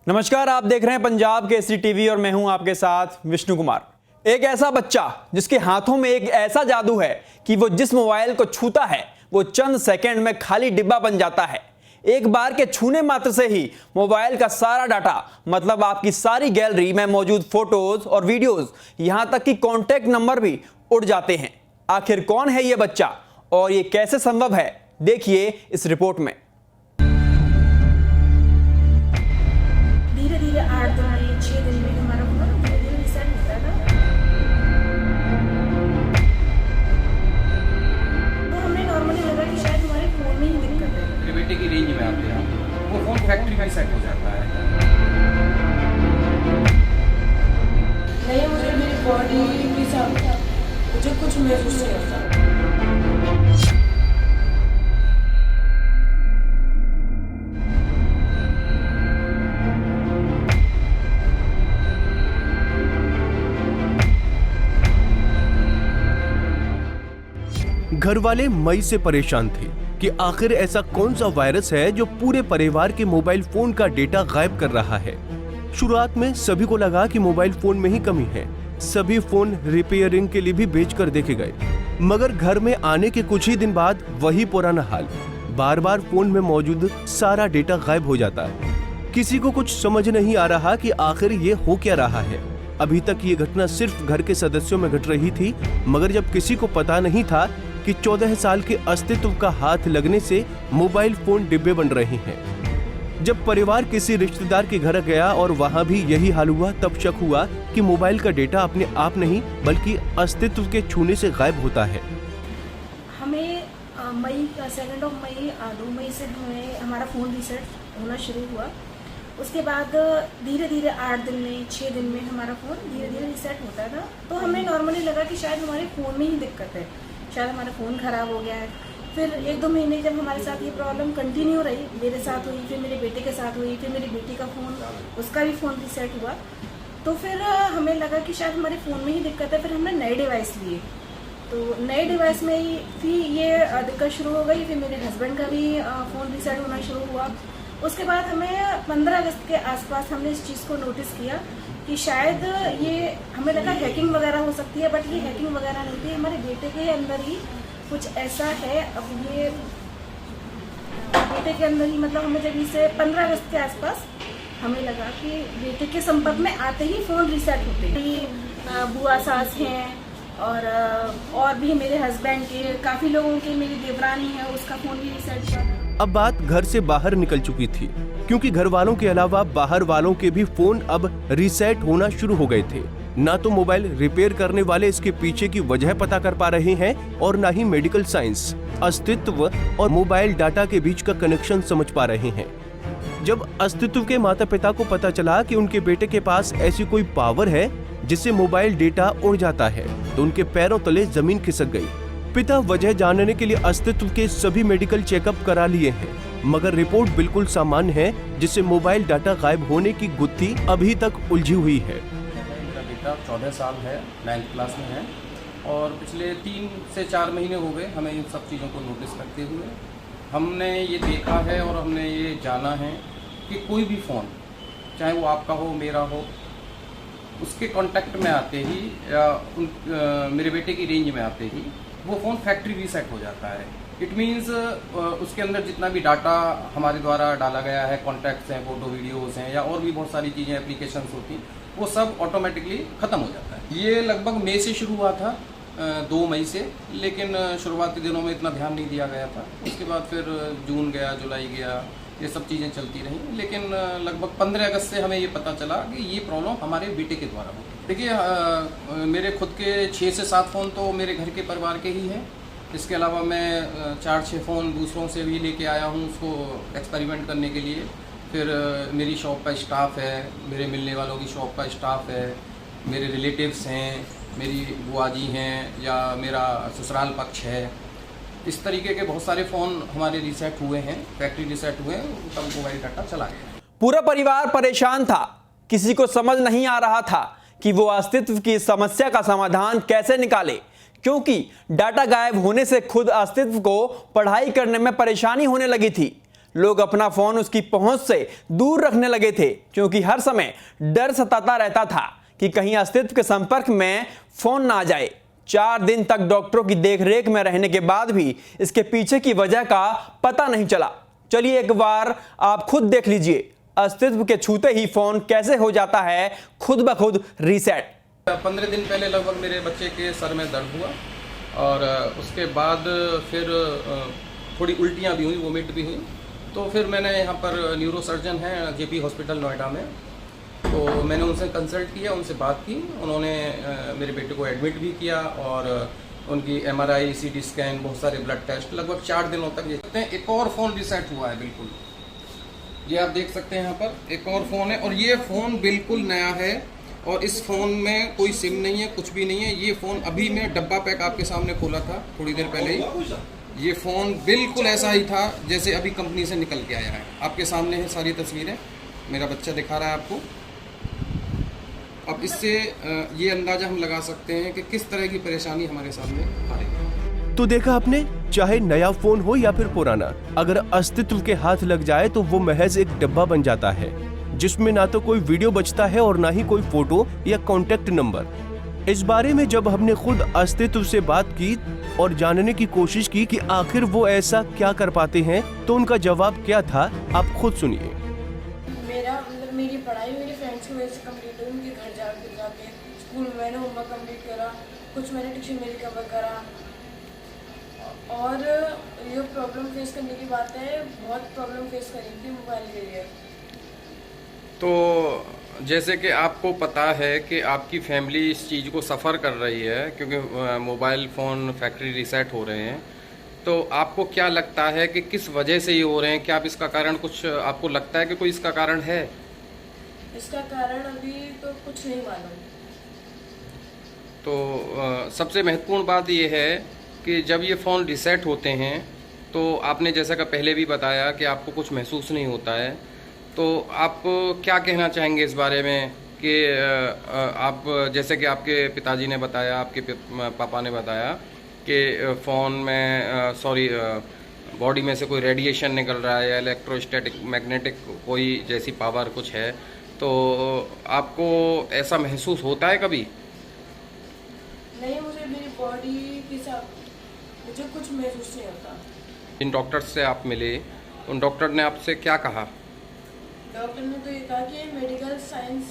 नमस्कार, आप देख रहे हैं पंजाब केसरी टीवी और मैं हूं आपके साथ विष्णु कुमार। एक ऐसा बच्चा जिसके हाथों में एक ऐसा जादू है कि वो जिस मोबाइल को छूता है वो चंद सेकंड में खाली डिब्बा बन जाता है। एक बार के छूने मात्र से ही मोबाइल का सारा डाटा, मतलब आपकी सारी गैलरी में मौजूद फोटोज और वीडियोज, यहां तक कि कॉन्टैक्ट नंबर भी उड़ जाते हैं। आखिर कौन है ये बच्चा और ये कैसे संभव है, देखिए इस रिपोर्ट में। धीरे धीरे 8 दिन में 6 दिन में हमारा फोन धीरे धीरे रीसेट होता था। तो हमें नॉर्मली लगा कि शायद हमारे फोन में ही दिक्कत है। मेरे बेटे की रेंज में आते हैं वो फोन फैक्ट्री में सेट हो जाता है। नहीं, मुझे मेरी बॉडी के साथ मुझे कुछ महसूस नहीं होता। घर वाले मई से परेशान थे कि आखिर ऐसा कौन सा वायरस है जो पूरे परिवार के मोबाइल फोन का डेटा गायब कर रहा है। शुरुआत में सभी को लगा कि मोबाइल फोन में ही कमी है। सभी फोन रिपेयरिंग के लिए भी बेच कर देखे गए, मगर घर में आने के कुछ ही दिन बाद वही पुराना हाल। बार बार फोन में मौजूद सारा डेटा गायब हो जाता है। किसी को कुछ समझ नहीं आ रहा कि आखिर ये हो क्या रहा है। अभी तक ये घटना सिर्फ घर के सदस्यों में घट रही थी, मगर जब किसी को पता नहीं था कि 14 साल के अस्तित्व का हाथ लगने से मोबाइल फोन डिब्बे बन रहे हैं। जब परिवार किसी रिश्तेदार के घर गया और वहां भी यही हाल हुआ, तब शक हुआ कि मोबाइल का डेटा अपने आप नहीं बल्कि अस्तित्व के छूने से गायब होता है। हमें 2 मई से हमारा फ़ोन रीसेट होना शुरू हुआ। उसके बाद धीरे धीरे 8 दिन में 6 दिन में हमारा फ़ोन धीरे धीरे रीसेट होता था। तो हमें नॉर्मली लगा कि शायद हमारे फ़ोन में ही दिक्कत है, शायद हमारा फ़ोन ख़राब हो गया है। फिर 1-2 महीने जब हमारे साथ ये प्रॉब्लम कंटिन्यू रही, मेरे साथ हुई, फिर मेरे बेटे के साथ हुई, फिर मेरी बेटी का फ़ोन, उसका भी फ़ोन रीसेट हुआ। तो फिर हमें लगा कि शायद हमारे फ़ोन में ही दिक्कत है। फिर हमने नए डिवाइस लिए, तो नए डिवाइस में ही फिर ये दिक्कत शुरू हो गई। फिर मेरे हस्बैंड का भी फ़ोन रीसेट होना शुरू हुआ। उसके बाद हमें 15 अगस्त के आसपास हमने इस चीज़ को नोटिस किया कि शायद ये, हमें लगा हैकिंग वगैरह हो सकती है, बट ये हैकिंग वगैरह नहीं थी। हमारे बेटे के अंदर ही कुछ ऐसा है। अब ये बेटे के अंदर ही, मतलब हमें जब इसे 15 अगस्त के आसपास हमें लगा कि बेटे के संपर्क में आते ही फ़ोन रीसेट होते हैं। बुआ सास हैं और भी मेरे हस्बैंड के, काफ़ी लोगों के, मेरी देवरानी है, उसका फ़ोन भी रीसेट हुआ। अब बात घर से बाहर निकल चुकी थी, क्योंकि घर वालों के अलावा बाहर वालों के भी फोन अब रीसेट होना शुरू हो गए थे। ना तो मोबाइल रिपेयर करने वाले इसके पीछे की वजह पता कर पा रहे हैं और ना ही मेडिकल साइंस अस्तित्व और मोबाइल डाटा के बीच का कनेक्शन समझ पा रहे हैं। जब अस्तित्व के माता पिता को पता चला कि उनके बेटे के पास ऐसी कोई पावर है जिससे मोबाइल डेटा उड़ जाता है, तो उनके पैरों तले जमीन खिसक गई। पिता वजह जानने के लिए अस्तित्व के सभी मेडिकल चेकअप करा लिए हैं, मगर रिपोर्ट बिल्कुल सामान्य है, जिससे मोबाइल डाटा गायब होने की गुत्थी अभी तक उलझी हुई है। मेरा बेटा 14 साल है, 9th क्लास में है और पिछले 3 से 4 महीने हो गए हमें इन सब चीज़ों को नोटिस करते हुए। हमने ये देखा है और हमने ये जाना है कि कोई भी फ़ोन, चाहे वो आपका हो, मेरा हो, उसके कॉन्टैक्ट में आते ही या मेरे बेटे की रेंज में आते ही वो फ़ोन फैक्ट्री रीसेट हो जाता है। इट मीन्स उसके अंदर जितना भी डाटा हमारे द्वारा डाला गया है, कॉन्टैक्ट्स हैं, फोटो वीडियोस हैं या और भी बहुत सारी चीज़ें, एप्लीकेशंस होती हैं, वो सब ऑटोमेटिकली ख़त्म हो जाता है। ये लगभग मई से शुरू हुआ था, 2 मई से, लेकिन शुरुआती दिनों में इतना ध्यान नहीं दिया गया था। उसके बाद फिर जून गया, जुलाई गया, ये सब चीज़ें चलती रहीं, लेकिन लगभग 15 अगस्त से हमें ये पता चला कि ये प्रॉब्लम हमारे बेटे के द्वारा होती है। देखिए, मेरे खुद के 6 से 7 फ़ोन तो मेरे घर के परिवार के ही हैं। इसके अलावा मैं 4-6 फ़ोन दूसरों से भी लेके आया हूँ उसको एक्सपेरिमेंट करने के लिए। फिर मेरी शॉप का स्टाफ है, मेरे मिलने वालों की शॉप का स्टाफ है, मेरे रिलेटिव्स हैं, मेरी बुआ जी हैं या मेरा ससुराल पक्ष है। इस तरीके के बहुत सारे फ़ोन हमारे रीसेट हुए हैं, फैक्ट्री रीसेट हुए हैं, उनका मोबाइल डाटा चला गया। पूरा परिवार परेशान था, किसी को समझ नहीं आ रहा था कि वो अस्तित्व की समस्या का समाधान कैसे निकाले, क्योंकि डाटा गायब होने से खुद अस्तित्व को पढ़ाई करने में परेशानी होने लगी थी। लोग अपना फोन उसकी पहुंच से दूर रखने लगे थे, क्योंकि हर समय डर सताता रहता था कि कहीं अस्तित्व के संपर्क में फोन ना आ जाए। 4 दिन तक डॉक्टरों की देखरेख में रहने के बाद भी इसके पीछे की वजह का पता नहीं चला। चलिए एक बार आप खुद देख लीजिए, अस्तित्व के छूते ही फोन कैसे हो जाता है खुद ब खुद रीसेट। 15 दिन पहले लगभग मेरे बच्चे के सर में दर्द हुआ और उसके बाद फिर थोड़ी उल्टियाँ भी हुई, वोमिट भी हुई। तो फिर मैंने यहाँ पर न्यूरो सर्जन हैं जेपी हॉस्पिटल नोएडा में, तो मैंने उनसे कंसल्ट किया, उनसे बात की। उन्होंने मेरे बेटे को एडमिट भी किया और उनकी MRI, CT स्कैन, बहुत सारे ब्लड टेस्ट, लगभग 4 दिनों तक ये। एक और फ़ोन रीसेट हुआ है बिल्कुल, ये आप देख सकते हैं यहाँ पर एक और फ़ोन है और ये फ़ोन बिल्कुल नया है और इस फ़ोन में कोई सिम नहीं है, कुछ भी नहीं है। ये फ़ोन अभी मैं डब्बा पैक आपके सामने खोला था थोड़ी देर पहले ही। ये फ़ोन बिल्कुल ऐसा ही था जैसे अभी कंपनी से निकल के आया है। आपके सामने है सारी तस्वीरें, मेरा बच्चा दिखा रहा है आपको। अब इससे ये अंदाज़ा हम लगा सकते हैं कि किस तरह की परेशानी हमारे सामने आ रही है। तो देखा आपने, चाहे नया फोन हो या फिर पुराना, अगर अस्तित्व के हाथ लग जाए तो वो महज एक डब्बा बन जाता है, जिसमें ना तो कोई वीडियो बचता है और ना ही कोई फोटो या कॉन्टेक्ट नंबर। इस बारे में जब हमने खुद अस्तित्व से बात की और जानने की कोशिश की कि आखिर वो ऐसा क्या कर पाते हैं, तो उनका जवाब क्या था, आप खुद सुनिए। मेरी पढ़ाई मेरी फ्रेंड्स की वजह से कंप्लीट हुई। उनके घर जाके स्कूल में मैंने होमवर्क कंप्लीट करा, कुछ मैंने ट्यूशन में रिकवर करा। और ये प्रॉब्लम फेस करने की बात है, बहुत प्रॉब्लम फेस करी थी मोबाइल के लिए। तो जैसे कि आपको पता है कि आपकी फैमिली इस चीज़ को सफ़र कर रही है क्योंकि मोबाइल फ़ोन फैक्ट्री रीसेट हो रहे हैं, तो आपको क्या लगता है कि किस वजह से ये हो रहे हैं? क्या आप इसका कारण कुछ आपको लगता है कि कोई इसका कारण है? इसका कारण अभी तो कुछ नहीं मालूम। तो सबसे महत्वपूर्ण बात ये है कि जब ये फ़ोन रीसेट होते हैं तो आपने जैसा कि पहले भी बताया कि आपको कुछ महसूस नहीं होता है, तो आप क्या कहना चाहेंगे इस बारे में कि आप जैसे कि आपके पिताजी ने बताया, आपके पापा ने बताया कि फ़ोन में बॉडी में से कोई रेडिएशन निकल रहा है या इलेक्ट्रोस्टैटिक मैग्नेटिक कोई जैसी पावर कुछ है, तो आपको ऐसा महसूस होता है कभी? नहीं, मुझे मेरी बॉडी के साथ मुझे कुछ महसूस नहीं होता। जिन डॉक्टर से आप मिले उन डॉक्टर ने आपसे क्या कहा? डॉक्टर ने तो ये कहा कि मेडिकल साइंस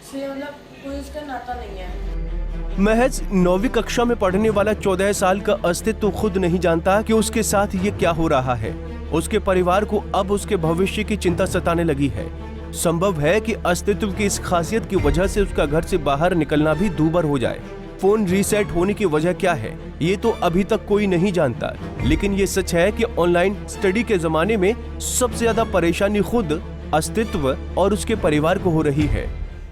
से मतलब कोई इसका नाता नहीं है। महज 9वीं कक्षा में पढ़ने वाला 14 साल का अस्तित्व खुद नहीं जानता कि उसके साथ ये क्या हो रहा है। उसके परिवार को अब उसके भविष्य की चिंता सताने लगी है। संभव है कि अस्तित्व की इस खासियत की वजह से उसका घर से बाहर निकलना भी दूभर हो जाए। फोन रीसेट होने की वजह क्या है, ये तो अभी तक कोई नहीं जानता, लेकिन ये सच है कि ऑनलाइन स्टडी के जमाने में सबसे ज्यादा परेशानी खुद अस्तित्व और उसके परिवार को हो रही है।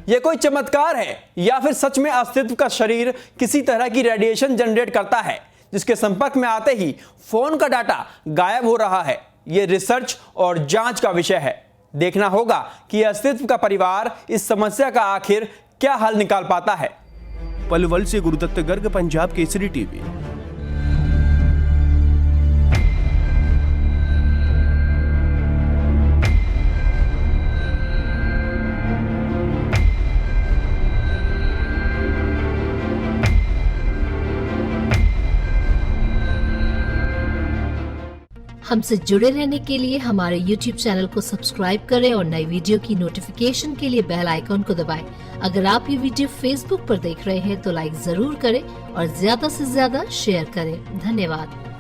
यह कोई चमत्कार है या फिर सच में अस्तित्व का शरीर किसी तरह की रेडिएशन जनरेट करता है जिसके संपर्क में आते ही फोन का डाटा गायब हो रहा है? यह रिसर्च और जांच का विषय है। देखना होगा कि अस्तित्व का परिवार इस समस्या का आखिर क्या हल निकाल पाता है। पलवल से गुरुदत्त गर्ग, पंजाब केसरी टीवी। हमसे जुड़े रहने के लिए हमारे YouTube चैनल को सब्सक्राइब करें और नई वीडियो की नोटिफिकेशन के लिए बेल आइकॉन को दबाएं। अगर आप ये वीडियो Facebook पर देख रहे हैं तो लाइक जरूर करें और ज्यादा से ज्यादा शेयर करें। धन्यवाद।